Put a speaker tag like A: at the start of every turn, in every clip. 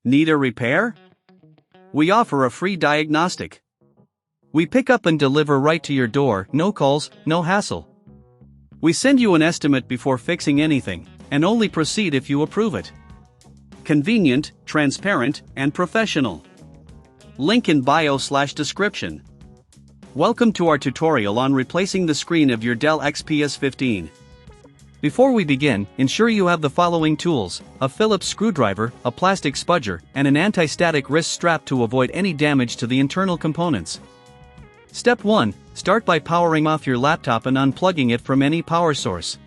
A: Need a repair? We offer a free diagnostic. We pick up and deliver right to your door, no calls, no hassle. We send you an estimate before fixing anything, and only proceed if you approve it. Convenient, transparent, and professional. Link in bio/description. Welcome to our tutorial on replacing the screen of your Dell XPS 15. Before we begin, ensure you have the following tools: a Phillips screwdriver, a plastic spudger, and an anti-static wrist strap to avoid any damage to the internal components. Step 1. Start by powering off your laptop and unplugging it from any power source.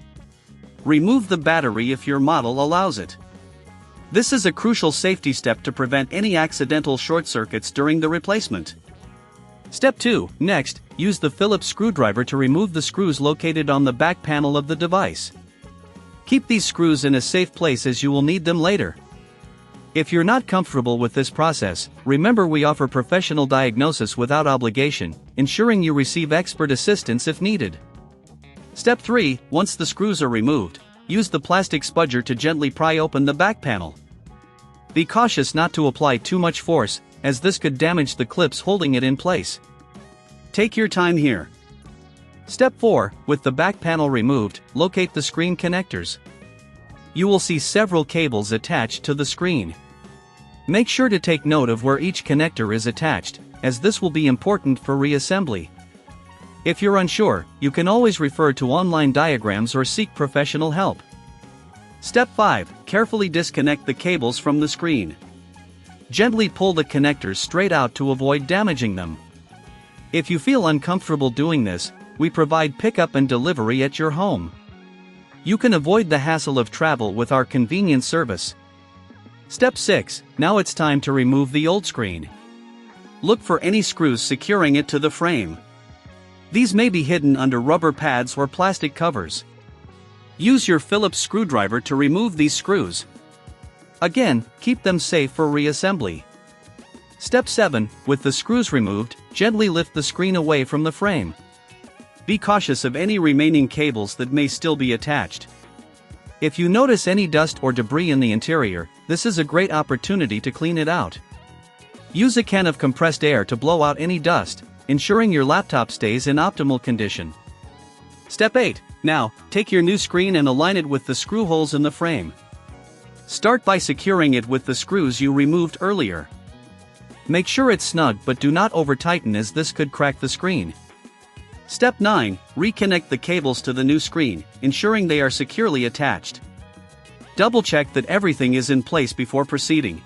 A: Remove the battery if your model allows it. This is a crucial safety step to prevent any accidental short circuits during the replacement. Step 2. Next, use the Phillips screwdriver to remove the screws located on the back panel of the device. Keep these screws in a safe place as you will need them later. If you're not comfortable with this process, remember we offer professional diagnosis without obligation, ensuring you receive expert assistance if needed. Step 3. Once the screws are removed, use the plastic spudger to gently pry open the back panel. Be cautious not to apply too much force, as this could damage the clips holding it in place. Take your time here. Step 4. With the back panel removed, locate the screen connectors. You will see several cables attached to the screen. Make sure to take note of where each connector is attached, as this will be important for reassembly. If you're unsure, you can always refer to online diagrams or seek professional help. Step 5. Carefully disconnect the cables from the screen. Gently pull the connectors straight out to avoid damaging them. If you feel uncomfortable doing this, we provide pickup and delivery at your home. You can avoid the hassle of travel with our convenient service. Step 6. Now it's time to remove the old screen. Look for any screws securing it to the frame. These may be hidden under rubber pads or plastic covers. Use your Phillips screwdriver to remove these screws. Again, keep them safe for reassembly. Step 7. With the screws removed, gently lift the screen away from the frame. Be cautious of any remaining cables that may still be attached. If you notice any dust or debris in the interior, this is a great opportunity to clean it out. Use a can of compressed air to blow out any dust, ensuring your laptop stays in optimal condition. Step 8. Now, take your new screen and align it with the screw holes in the frame. Start by securing it with the screws you removed earlier. Make sure it's snug but do not over-tighten, as this could crack the screen. Step 9. Reconnect the cables to the new screen, ensuring they are securely attached. Double-check that everything is in place before proceeding.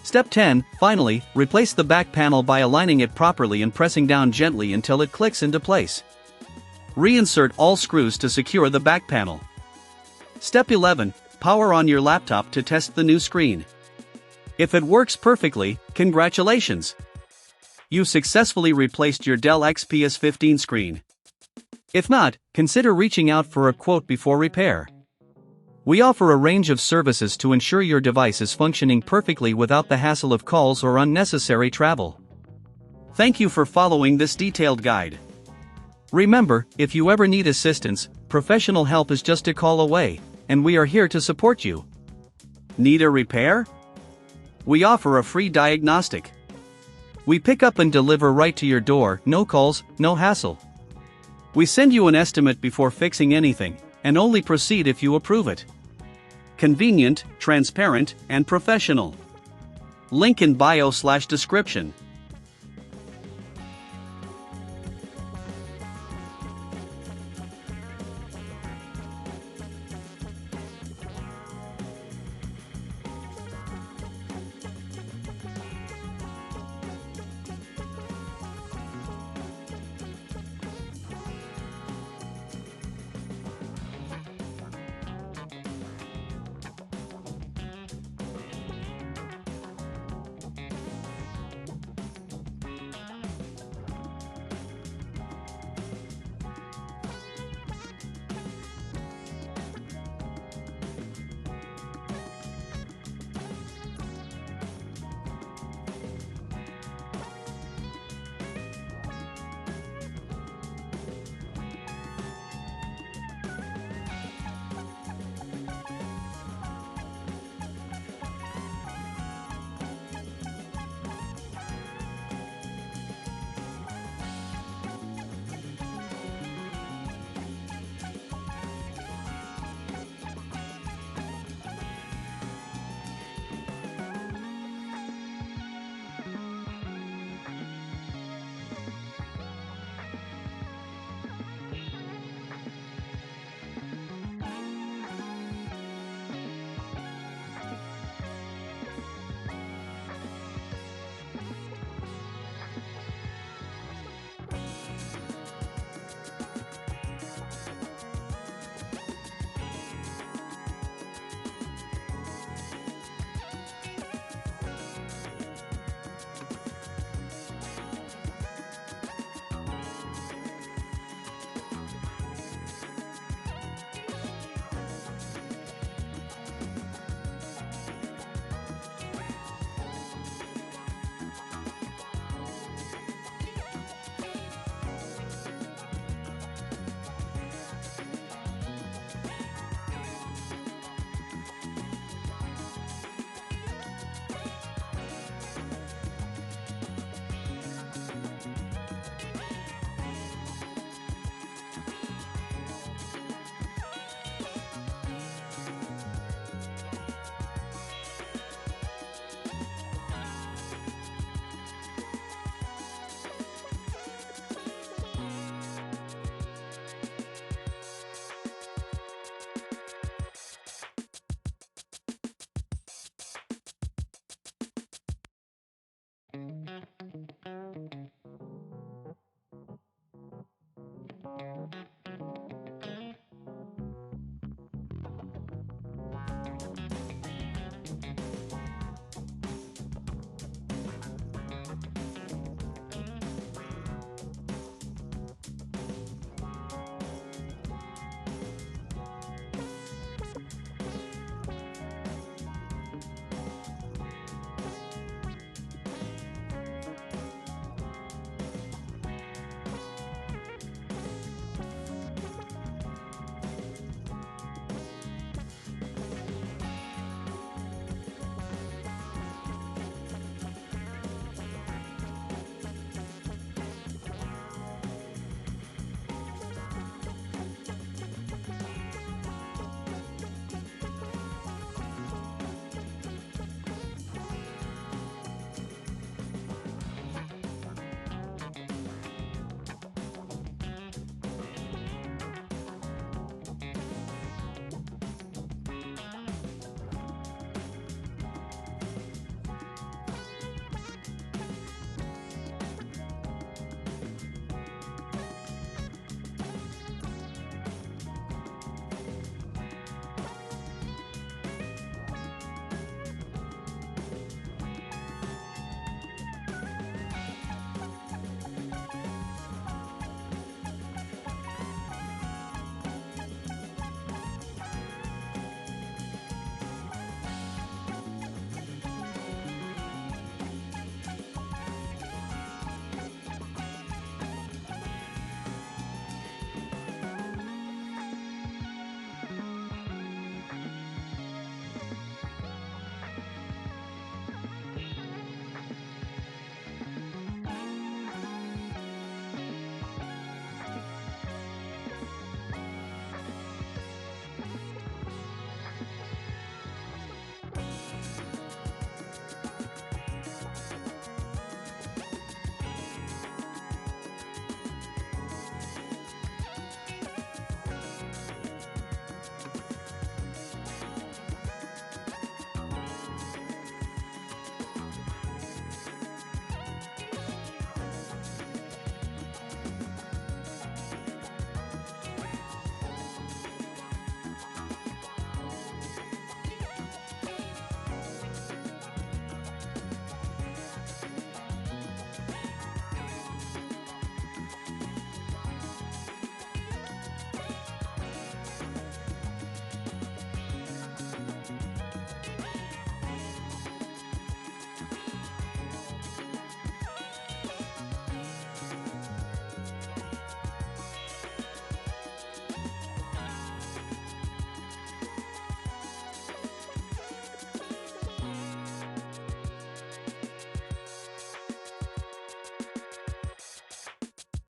A: Step 10. Finally, replace the back panel by aligning it properly and pressing down gently until it clicks into place. Reinsert all screws to secure the back panel. Step 11. Power on your laptop to test the new screen. If it works perfectly, congratulations! You've successfully replaced your Dell XPS 15 screen. If not, consider reaching out for a quote before repair. We offer a range of services to ensure your device is functioning perfectly without the hassle of calls or unnecessary travel. Thank you for following this detailed guide. Remember, if you ever need assistance, professional help is just a call away, and we are here to support you. Need a repair? We offer a free diagnostic. We pick up and deliver right to your door, no calls, no hassle. We send you an estimate before fixing anything, and only proceed if you approve it. Convenient, transparent, and professional. Link in bio/description.